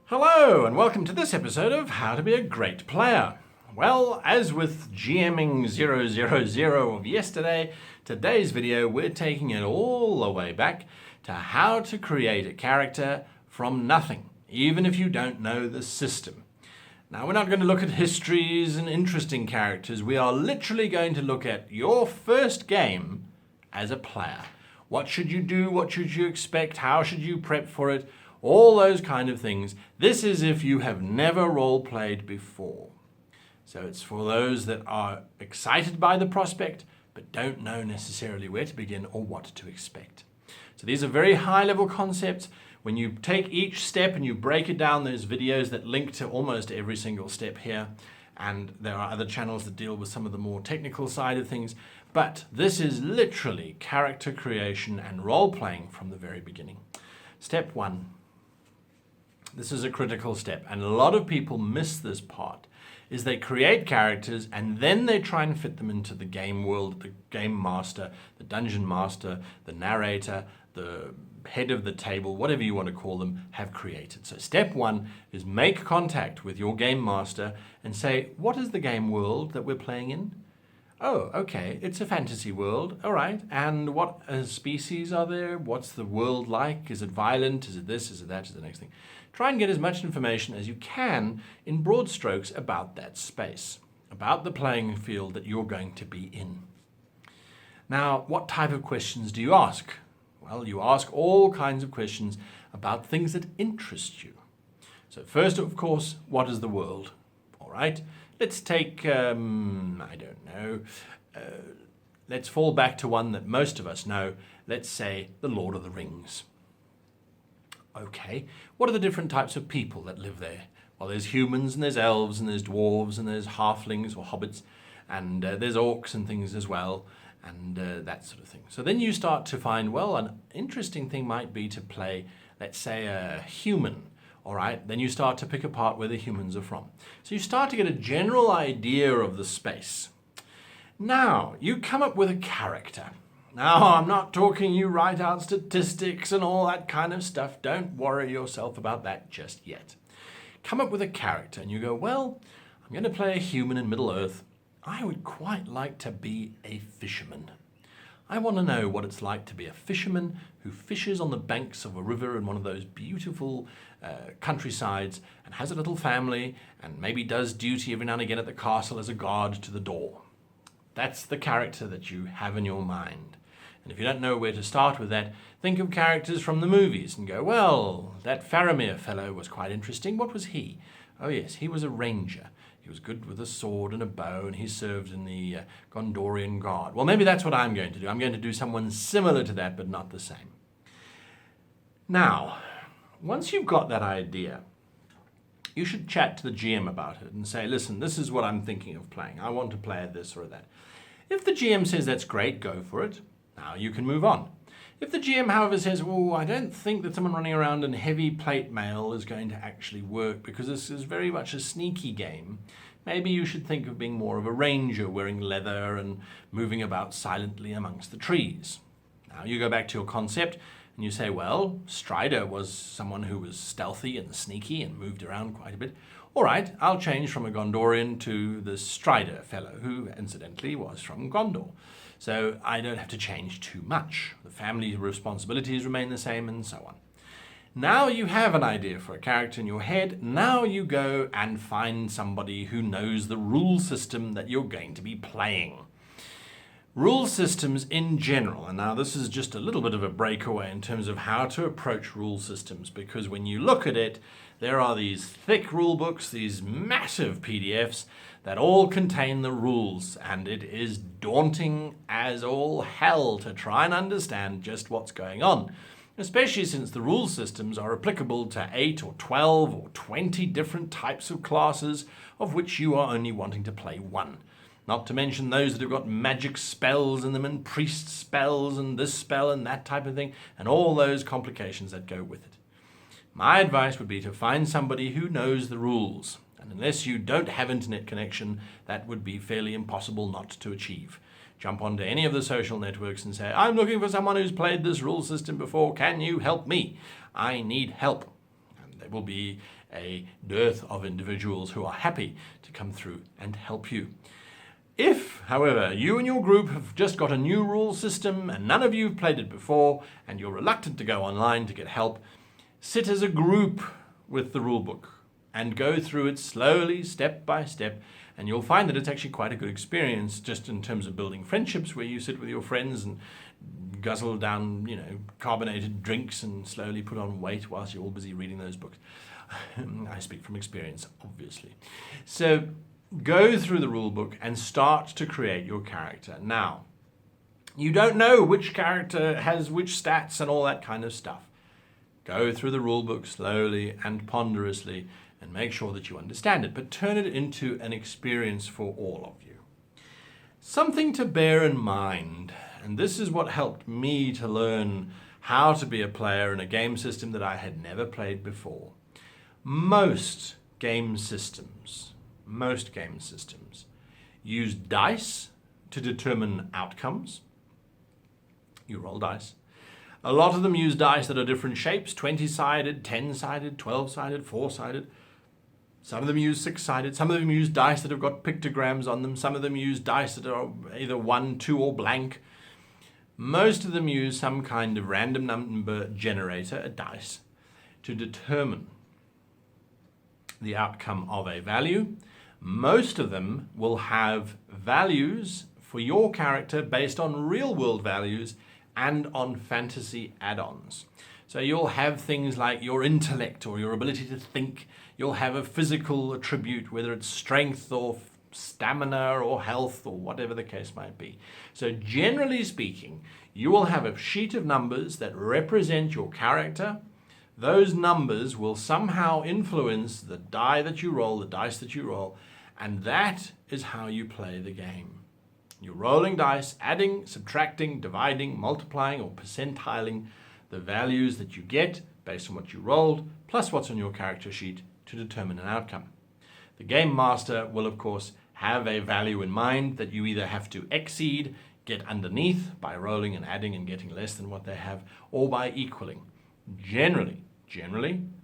Hello, and welcome to this episode of How to Be a Great Player. Well, as with GMing 000 of yesterday, today's video we're taking it all the way back to how to create a character from nothing, even if you don't know the system. Now, we're not going to look at histories and interesting characters. We are literally going to look at your first game as a player. What should you do? What should you expect? How should you prep for it? All those kind of things. This is if you have never role-played before. So it's for those that are excited by the prospect, but don't know necessarily where to begin or what to expect. So these are very high-level concepts. When you take each step and you break it down, there's videos that link to almost every single step here. And there are other channels that deal with some of the more technical side of things. But this is literally character creation and role-playing from the very beginning. Step one. This is a critical step, and a lot of people miss this part, is they create characters and then they try and fit them into the game world, the game master, the dungeon master, the narrator, the head of the table, whatever you want to call them, have created. So step one is make contact with your game master and say, what is the game world that we're playing in? Oh, okay, it's a fantasy world, all right. And what species are there? What's the world like? Is it violent? Is it this? Is it that? Is it the next thing? Try and get as much information as you can in broad strokes about that space, about the playing field that you're going to be in. Now, what type of questions do you ask? Well, you ask all kinds of questions about things that interest you. So first, of course, what is the world? All right. Let's take, I don't know, let's fall back to one that most of us know. Let's say The Lord of the Rings. Okay, what are the different types of people that live there? Well, there's humans and there's elves and there's dwarves and there's halflings or hobbits and there's orcs and things as well and that sort of thing. So then you start to find, well, an interesting thing might be to play, let's say, a human. All right, then you start to pick apart where the humans are from. So you start to get a general idea of the space. Now, you come up with a character. Now, I'm not talking you write out statistics and all that kind of stuff. Don't worry yourself about that just yet. Come up with a character and you go, well, I'm going to play a human in Middle-earth. I would quite like to be a fisherman. I want to know what it's like to be a fisherman who fishes on the banks of a river in one of those beautiful countrysides and has a little family and maybe does duty every now and again at the castle as a guard to the door. That's the character that you have in your mind. And if you don't know where to start with that, think of characters from the movies and go, well, that Faramir fellow was quite interesting. What was he? Oh yes, he was a ranger. He was good with a sword and a bow, and he served in the Gondorian Guard. Well, maybe that's what I'm going to do. I'm going to do someone similar to that, but not the same. Now, once you've got that idea, you should chat to the GM about it and say, listen, this is what I'm thinking of playing. I want to play this or that. If the GM says that's great, go for it. Now you can move on. If the GM, however, says, oh, I don't think that someone running around in heavy plate mail is going to actually work because this is very much a sneaky game, maybe you should think of being more of a ranger wearing leather and moving about silently amongst the trees. Now you go back to your concept and you say, well, Strider was someone who was stealthy and sneaky and moved around quite a bit. All right, I'll change from a Gondorian to the Strider fellow, who incidentally was from Gondor. So I don't have to change too much. The family responsibilities remain the same and so on. Now you have an idea for a character in your head. Now you go and find somebody who knows the rule system that you're going to be playing. Rule systems in general, and now this is just a little bit of a breakaway in terms of how to approach rule systems, because when you look at it, there are these thick rule books, these massive PDFs that all contain the rules, and it is daunting as all hell to try and understand just what's going on, especially since the rule systems are applicable to 8 or 12 or 20 different types of classes, of which you are only wanting to play one. Not to mention those that have got magic spells in them and priest spells and this spell and that type of thing, and all those complications that go with it. My advice would be to find somebody who knows the rules. And unless you don't have internet connection, that would be fairly impossible not to achieve. Jump onto any of the social networks and say, I'm looking for someone who's played this rule system before. Can you help me? I need help. And There will be a dearth of individuals who are happy to come through and help you. If, however, you and your group have just got a new rule system and none of you have played it before and you're reluctant to go online to get help, sit as a group with the rule book and go through it slowly, step by step, and you'll find that it's actually quite a good experience just in terms of building friendships where you sit with your friends and guzzle down, carbonated drinks and slowly put on weight whilst you're all busy reading those books. I speak from experience, obviously. So go through the rule book and start to create your character. Now, you don't know which character has which stats and all that kind of stuff. Go through the rule book slowly and ponderously and make sure that you understand it, but turn it into an experience for all of you. Something to bear in mind, and this is what helped me to learn how to be a player in a game system that I had never played before. Most game systems use dice to determine outcomes. You roll dice. A lot of them use dice that are different shapes, 20-sided, 10-sided, 12-sided, 4-sided. Some of them use 6-sided. Some of them use dice that have got pictograms on them. Some of them use dice that are either 1, 2, or blank. Most of them use some kind of random number generator, a dice, to determine the outcome of a value. Most of them will have values for your character based on real-world values and on fantasy add-ons. So you'll have things like your intellect or your ability to think. You'll have a physical attribute, whether it's strength or stamina or health or whatever the case might be. So generally speaking, you will have a sheet of numbers that represent your character. Those numbers will somehow influence the die that you roll, the dice that you roll, and that is how you play the game. You're rolling dice, adding, subtracting, dividing, multiplying, or percentiling the values that you get based on what you rolled, plus what's on your character sheet to determine an outcome. The game master will, of course, have a value in mind that you either have to exceed, get underneath by rolling and adding and getting less than what they have, or by equaling. Generally,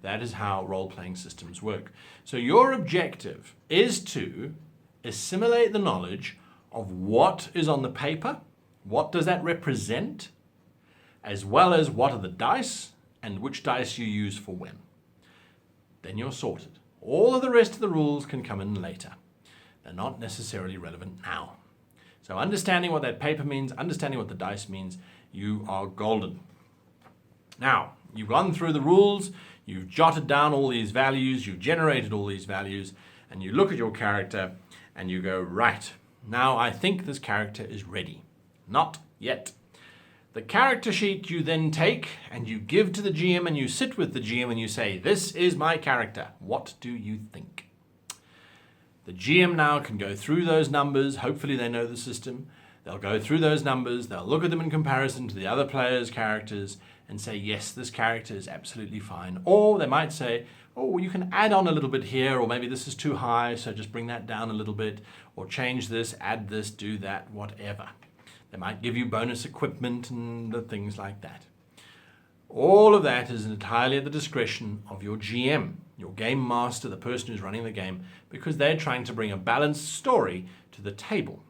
that is how role-playing systems work. So your objective is to assimilate the knowledge of what is on the paper, what does that represent, as well as what are the dice and which dice you use for when. Then you're sorted. All of the rest of the rules can come in later. They're not necessarily relevant now. So understanding what that paper means, understanding what the dice means, you are golden. Now, you've gone through the rules, you've jotted down all these values, you've generated all these values, and you look at your character and you go, right, now I think this character is ready. Not yet. The character sheet you then take and you give to the GM and you sit with the GM and you say, this is my character. What do you think? The GM now can go through those numbers. Hopefully they know the system. They'll go through those numbers. They'll look at them in comparison to the other players' characters and say, yes, this character is absolutely fine. Or they might say, oh, you can add on a little bit here, or maybe this is too high, so just bring that down a little bit, or change this, add this, do that, whatever. They might give you bonus equipment and things like that. All of that is entirely at the discretion of your GM, your game master, the person who's running the game, because they're trying to bring a balanced story to the table.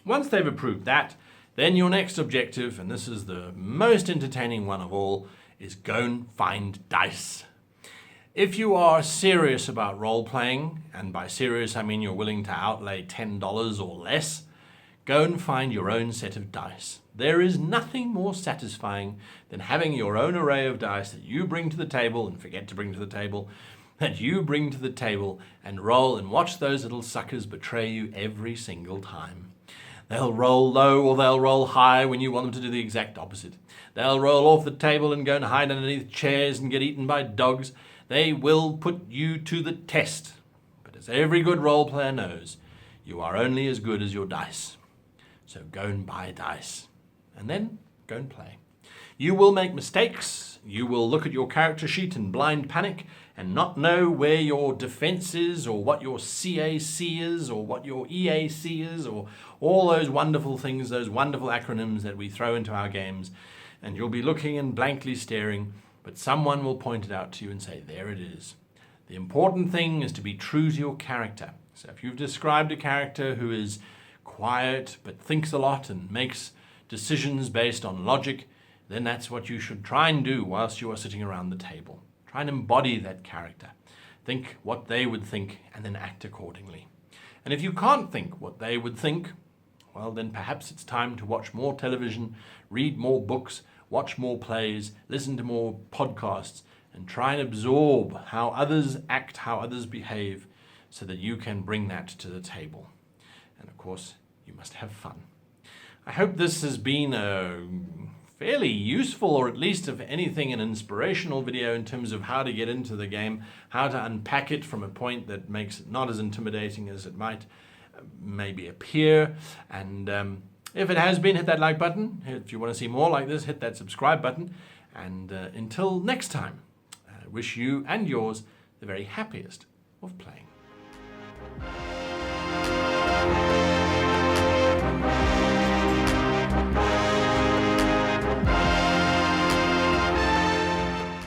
Once they've approved that, then your next objective, and this is the most entertaining one of all, is go and find dice. If you are serious about role-playing, and by serious I mean you're willing to outlay $10 or less, go and find your own set of dice. There is nothing more satisfying than having your own array of dice that you bring to the table and forget to bring to the table, that you bring to the table and roll and watch those little suckers betray you every single time. They'll roll low or they'll roll high when you want them to do the exact opposite. They'll roll off the table and go and hide underneath chairs and get eaten by dogs. They will put you to the test. But as every good role player knows, you are only as good as your dice. So go and buy dice. And then go and play. You will make mistakes. You will look at your character sheet in blind panic and not know where your defense is or what your CAC is or what your EAC is or all those wonderful things, those wonderful acronyms that we throw into our games. And you'll be looking and blankly staring but someone will point it out to you and say, there it is. The important thing is to be true to your character. So if you've described a character who is quiet but thinks a lot and makes decisions based on logic, then that's what you should try and do whilst you are sitting around the table. Try and embody that character. Think what they would think and then act accordingly. And if you can't think what they would think, well, then perhaps it's time to watch more television, read more books, watch more plays, listen to more podcasts, and try and absorb how others act, how others behave, so that you can bring that to the table. And of course, you must have fun. I hope this has been a fairly useful, or at least if anything, an inspirational video in terms of how to get into the game, how to unpack it from a point that makes it not as intimidating as it might maybe appear. And if it has been, hit that like button. If you want to see more like this, hit that subscribe button. And until next time, I wish you and yours the very happiest of playing.